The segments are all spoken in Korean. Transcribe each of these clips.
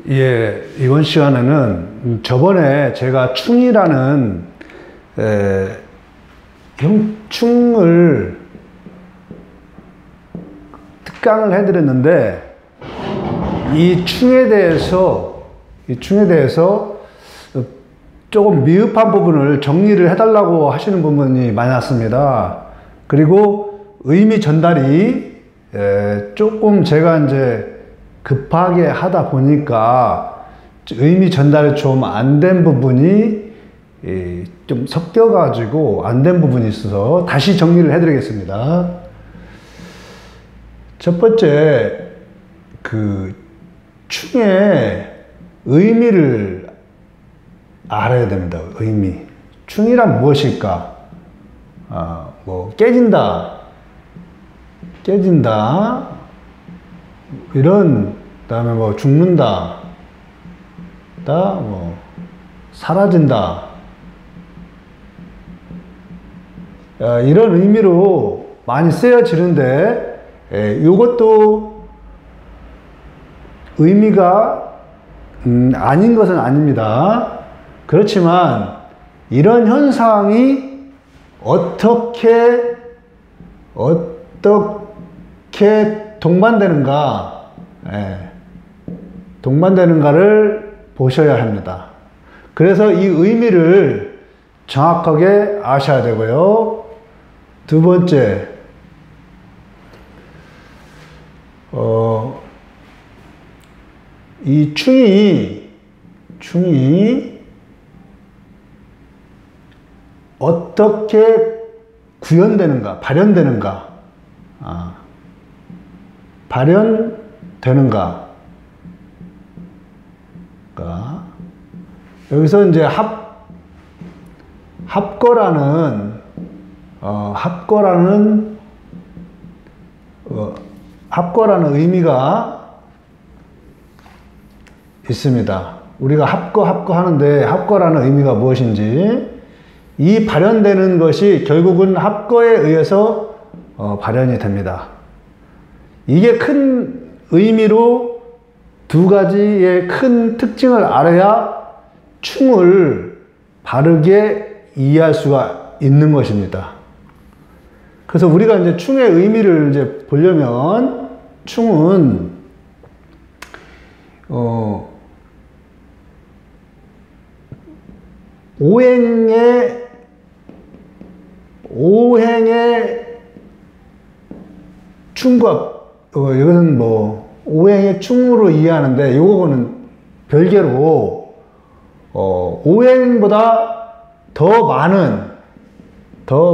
예, 이번 시간에는 저번에 제가 충이라는 형충을 특강을 해드렸는데 이 충에 대해서 조금 미흡한 부분을 정리를 해달라고 하시는 부분이 많이 왔습니다. 그리고 의미 전달이 조금 제가 이제 급하게 하다 보니까 의미 전달이 좀 안 된 부분이 좀 섞여가지고 안 된 부분이 있어서 다시 정리를 해드리겠습니다. 첫 번째, 그 충의 의미를 알아야 됩니다. 의미. 충이란 무엇일까? 뭐 깨진다, 이런, 그다음에 뭐 죽는다, 뭐 사라진다, 이런 의미로 많이 쓰여지는데, 이것도 의미가 아닌 것은 아닙니다. 그렇지만 이런 현상이 어떻게 동반되는가를 보셔야 합니다. 그래서 이 의미를 정확하게 아셔야 되고요. 두 번째, 이 충이 어떻게 구현되는가, 발현되는가. 여기서 이제 합거라는 의미가 있습니다. 우리가 합거 하는데 합거라는 의미가 무엇인지, 이 발현되는 것이 결국은 합거에 의해서 발현이 됩니다. 이게 큰 의미로 두 가지의 큰 특징을 알아야 충을 바르게 이해할 수가 있는 것입니다. 그래서 우리가 이제 충의 의미를 이제 보려면, 충은 오행의 충과, 이것은 뭐 오행의 충으로 이해하는데, 이거는 별개로 오행보다 더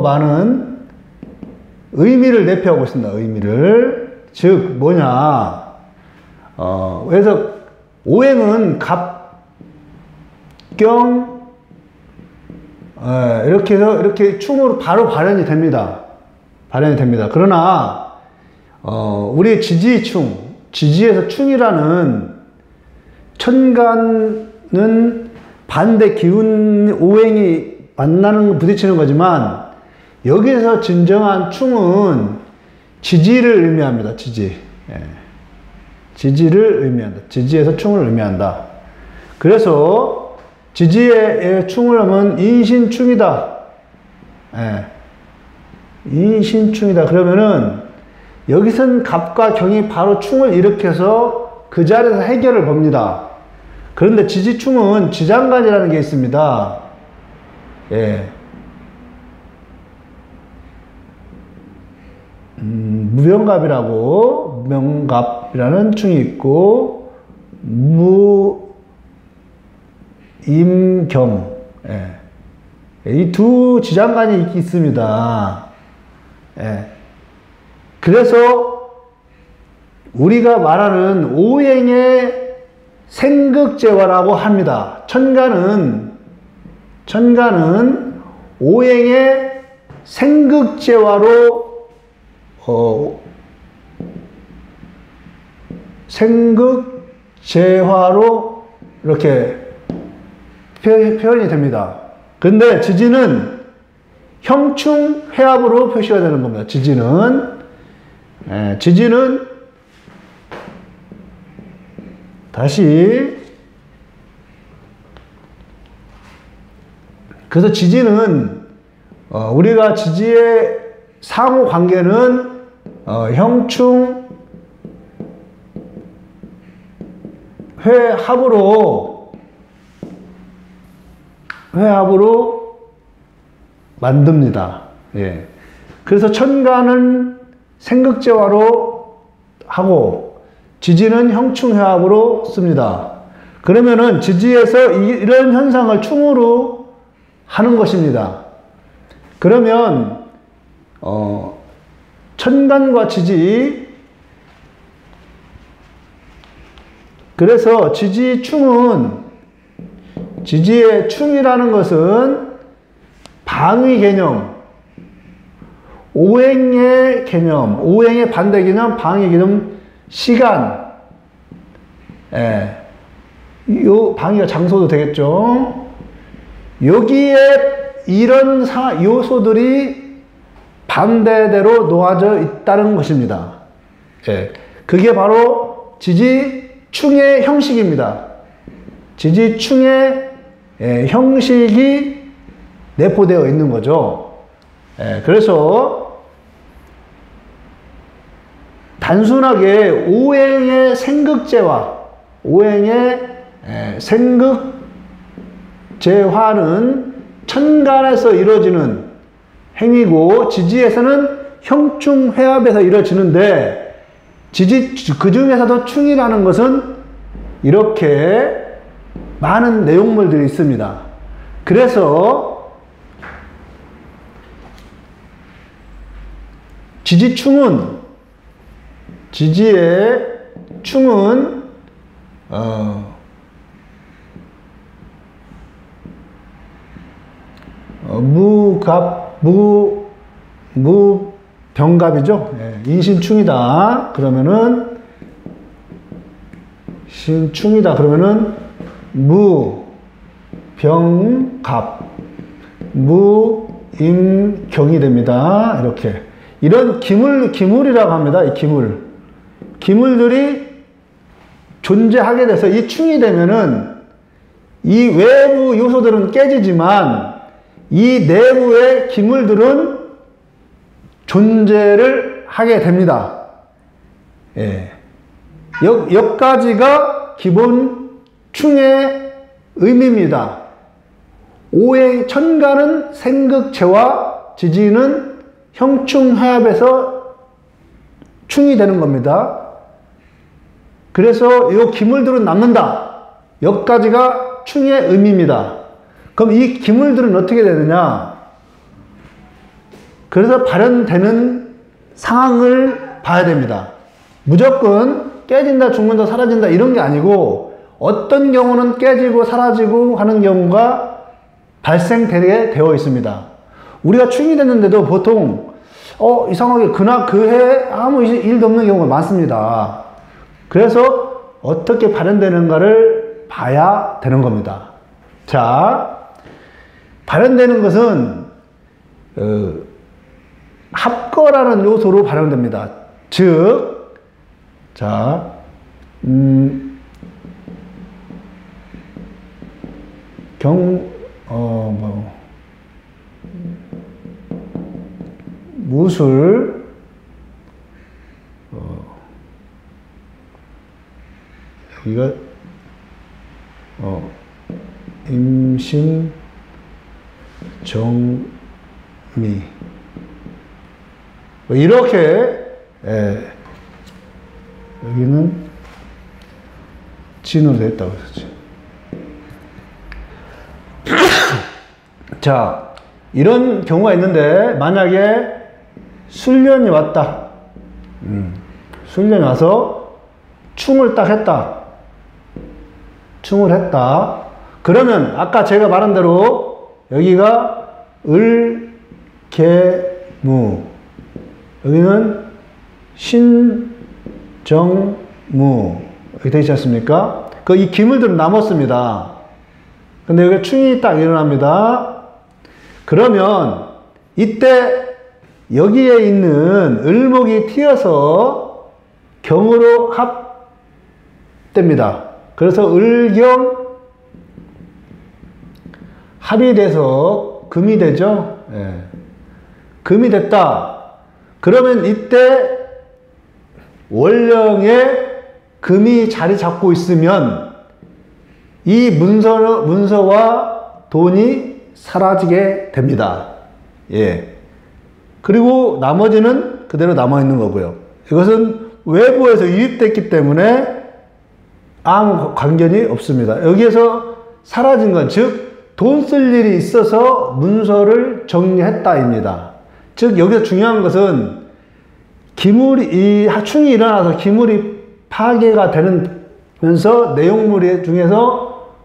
많은 의미를 내포하고 있습니다. 의미를. 즉 뭐냐, 그래서 오행은 갑경, 이렇게 해서 이렇게 충으로 바로 발현이 됩니다. 그러나 우리 지지에서 충이라는 천간은 반대 기운 오행이 부딪히는 거지만, 여기서 진정한 충은 지지를 의미합니다. 지지를 의미한다. 지지에서 충을 의미한다. 그래서 지지의 충을 하면 인신충이다. 인신충이다. 그러면은 여기선 갑과 경이 바로 충을 일으켜서 그 자리에서 해결을 봅니다. 그런데 지지충은 지장간이라는 게 있습니다. 무병갑이라는 충이 있고, 무임경, 이 두 지장간이 있습니다. 그래서 우리가 말하는 오행의 생극재화라고 합니다. 천간은 오행의 생극재화로 이렇게 표현이 됩니다. 근데 지지는 형충 회합으로 표시가 되는 겁니다. 지지는 다시. 그래서 지지는 우리가 지지의 상호 관계는 형충 회합으로 만듭니다. 예. 그래서 천간은 생극재화로 하고 지지는 형충회합으로 씁니다. 그러면은 지지에서 이런 현상을 충으로 하는 것입니다. 그러면 천간과 지지, 그래서 지지충은, 지지의 충이라는 것은 방위 개념, 오행의 개념, 오행의 반대 개념, 방위 개념, 시간, 요 방위가 장소도 되겠죠. 여기에 이런 요소들이 반대대로 놓아져 있다는 것입니다. 그게 바로 지지충의 형식입니다. 지지충의 형식이 내포되어 있는 거죠. 그래서 단순하게 오행의 생극재화, 오행의 생극재화는 천간에서 이루어지는 행위고 지지에서는 형충회합에서 이루어지는데 그 중에서도 충이라는 것은 이렇게 많은 내용물들이 있습니다. 그래서 지지의 충은 무병갑이죠. 인신충이다. 그러면은 신충이다. 그러면은 무병갑, 무임경이 됩니다. 이렇게 이런 기물이라고 합니다. 이 기물들이 존재하게 돼서 이 충이 되면은 이 외부 요소들은 깨지지만 이 내부의 기물들은 존재를 하게 됩니다. 여기까지가 기본 충의 의미입니다. 오행 천간은 생극재화, 지지는 형충회합에서 충이 되는 겁니다. 그래서 이 기물들은 남는다. 여기까지가 충의 의미입니다. 그럼 이 기물들은 어떻게 되느냐? 그래서 발현되는 상황을 봐야 됩니다. 무조건 깨진다, 죽는다, 사라진다 이런 게 아니고 어떤 경우는 깨지고 사라지고 하는 경우가 발생되게 되어 있습니다. 우리가 충이 됐는데도 보통 이상하게 그해 아무 일도 없는 경우가 많습니다. 그래서 어떻게 발현되는가를 봐야 되는 겁니다. 자, 발현되는 것은 합거라는 요소로 발현됩니다. 즉, 자, 무술, 여기가 임신, 정미 이렇게 여기는 진으로 됐다고 했었지. 자, 이런 경우가 있는데 만약에 술년이 왔다. 술년이 와서 충을 딱 했다. 충을 했다. 그러면 아까 제가 말한 대로 여기가 을, 개, 무, 여기는 신, 정, 무 이렇게 되어 있지 않습니까? 이 기물들은 남았습니다. 근데 여기 충이 딱 일어납니다. 그러면 이때 여기에 있는 을목이 튀어서 경으로 합됩니다. 그래서 을경 합이 돼서 금이 되죠. 예. 금이 됐다. 그러면 이때 월령에 금이 자리 잡고 있으면 이 문서와 돈이 사라지게 됩니다. 예. 그리고 나머지는 그대로 남아있는 거고요. 이것은 외부에서 유입됐기 때문에 아무 관련이 없습니다. 여기에서 사라진 건, 즉, 돈 쓸 일이 있어서 문서를 정리했다입니다. 즉, 여기서 중요한 것은 이 충이 일어나서 기물이 파괴가 되면서 내용물 중에서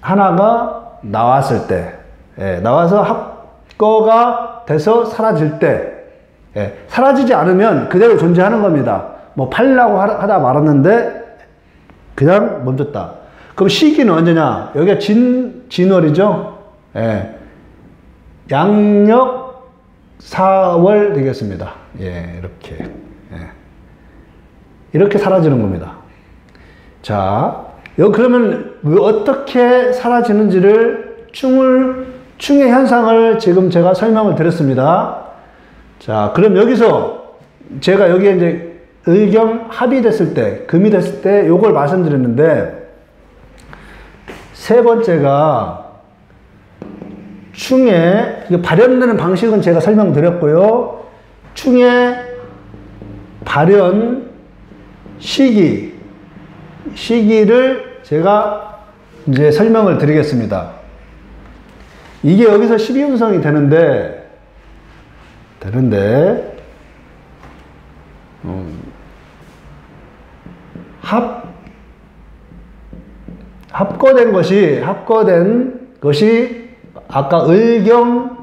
하나가 나왔을 때, 예, 나와서 합거가 돼서 사라질 때, 예, 사라지지 않으면 그대로 존재하는 겁니다. 뭐 팔려고 하다 말았는데 그냥 멈췄다. 그럼 시기는 언제냐? 여기가 진월이죠. 예, 양력 4월 되겠습니다. 예, 이렇게. 예. 이렇게 사라지는 겁니다. 자, 그러면 어떻게 사라지는지를 충의 현상을 지금 제가 설명을 드렸습니다. 자, 그럼 여기서 제가 여기에 이제 을경 합이 됐을 때, 금이 됐을 때 요걸 말씀드렸는데, 세 번째가 충의 발현되는 방식은 제가 설명드렸고요. 충의 발현 시기를 제가 이제 설명을 드리겠습니다. 이게 여기서 12운성이 되는데 합거된 것이 아까 을경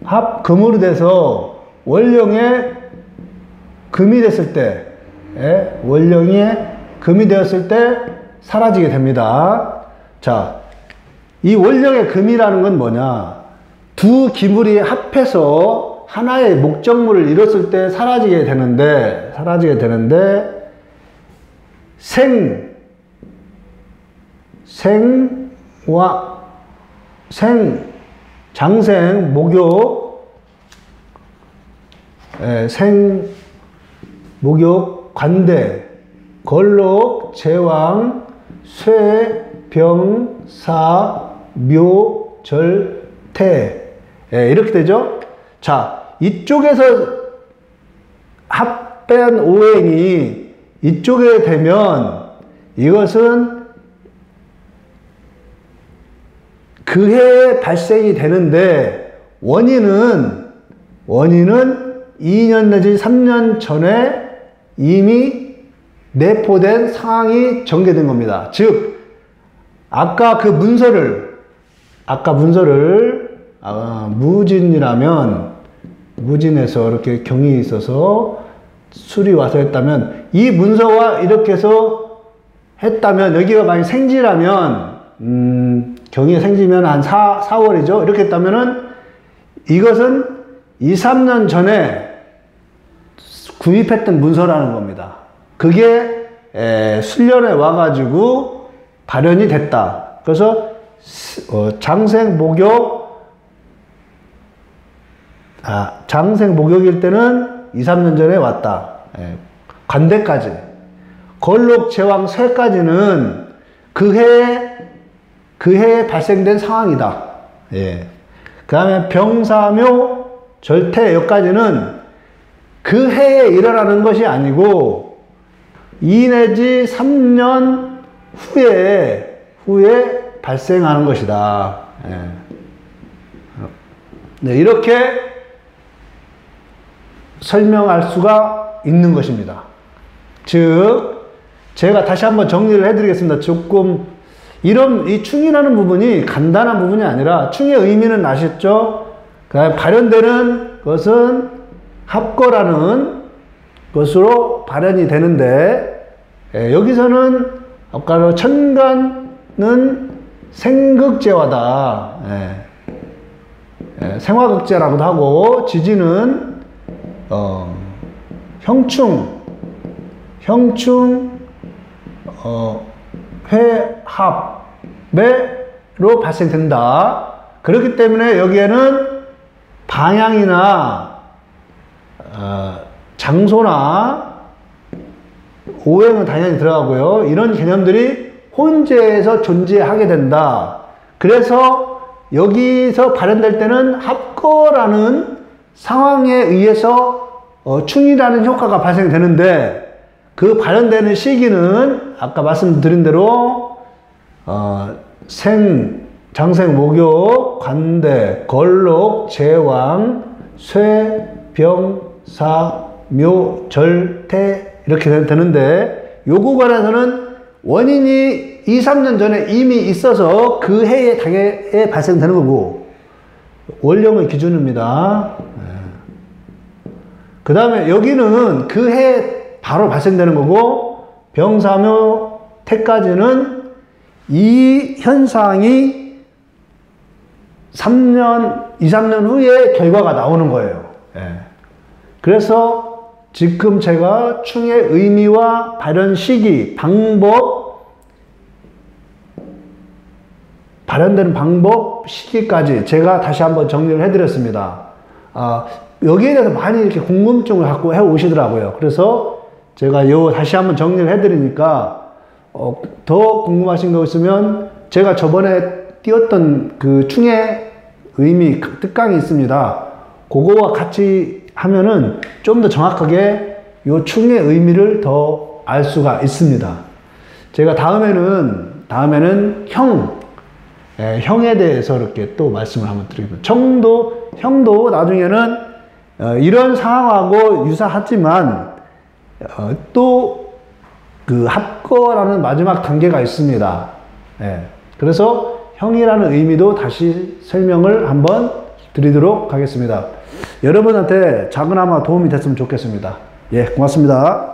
합금으로 돼서 월령에 금이 됐을 때, 예, 월령에 금이 되었을 때 사라지게 됩니다. 자, 이 월령의 금이라는 건 뭐냐? 두 기물이 합해서 하나의 목적물을 이뤘을 때 사라지게 되는데 장생, 목욕, 목욕, 관대, 걸록, 제왕, 쇠, 병, 사, 묘, 절, 태. 예, 이렇게 되죠? 자, 이쪽에서 합변 오행이 이쪽에 되면 이것은 그 해에 발생이 되는데 원인은 2년 내지 3년 전에 이미 내포된 상황이 전개된 겁니다. 즉, 아까 문서를 무진이라면, 무진에서 이렇게 경이 있어서 술이 와서 했다면, 이 문서와 이렇게 해서 했다면, 여기가 만약 생지라면, 경이 생지면 한 4월이죠. 이렇게 했다면은, 이것은 2, 3년 전에 구입했던 문서라는 겁니다. 그게 수련에 와가지고 발현이 됐다. 그래서 장생 목욕일 때는 2, 3년 전에 왔다. 관대까지. 걸록, 제왕, 쇠까지는 그 해에 발생된 상황이다. 예. 그 다음에 병사묘, 절태, 여기까지는 그 해에 일어나는 것이 아니고 2 내지 3년 후에 발생하는 것이다. 예. 네, 이렇게 설명할 수가 있는 것입니다. 즉, 제가 다시 한번 정리를 해드리겠습니다. 조금, 이 충이라는 부분이 간단한 부분이 아니라, 충의 의미는 아셨죠? 그 다음에 발현되는 것은 합거라는 것으로 발현이 되는데, 여기서는 아까 천간은 생극제화다. 생화극제라고도 하고, 지지는 회합매로 발생된다. 그렇기 때문에 여기에는 방향이나 장소나 오행은 당연히 들어가고요. 이런 개념들이 혼재해서 존재하게 된다. 그래서 여기서 발현될 때는 합거라는 상황에 의해서 충이라는 효과가 발생되는데, 그 발현되는 시기는 아까 말씀드린 대로 장생, 목욕, 관대, 걸록, 제왕, 쇠, 병, 사, 묘, 절, 태 이렇게 되는데, 요 구간에서는 원인이 2, 3년 전에 이미 있어서 그 해에 당해에 발생되는 거고, 월령의 기준입니다. 그 다음에 여기는 그 해 바로 발생되는 거고, 병사묘 태까지는 이 현상이 3년, 2, 3년 후에 결과가 나오는 거예요. 그래서 지금 제가 충의 의미와 발현 시기, 방법, 발현되는 방법, 시기까지 제가 다시 한번 정리를 해드렸습니다. 여기에 대해서 많이 이렇게 궁금증을 갖고 해 오시더라고요. 그래서 제가 다시 한번 정리를 해드리니까, 더 궁금하신 거 있으면 제가 저번에 띄웠던 그 충의 의미 특강이 있습니다. 그거와 같이 하면은 좀 더 정확하게 요 충의 의미를 더 알 수가 있습니다. 제가 다음에는 형에 대해서 이렇게 또 말씀을 한번 드리겠습니다. 형도 나중에는 이런 상황하고 유사하지만 또 그 합거라는 마지막 단계가 있습니다. 그래서 형이라는 의미도 다시 설명을 한번 드리도록 하겠습니다. 여러분한테 작은아마 도움이 됐으면 좋겠습니다. 고맙습니다.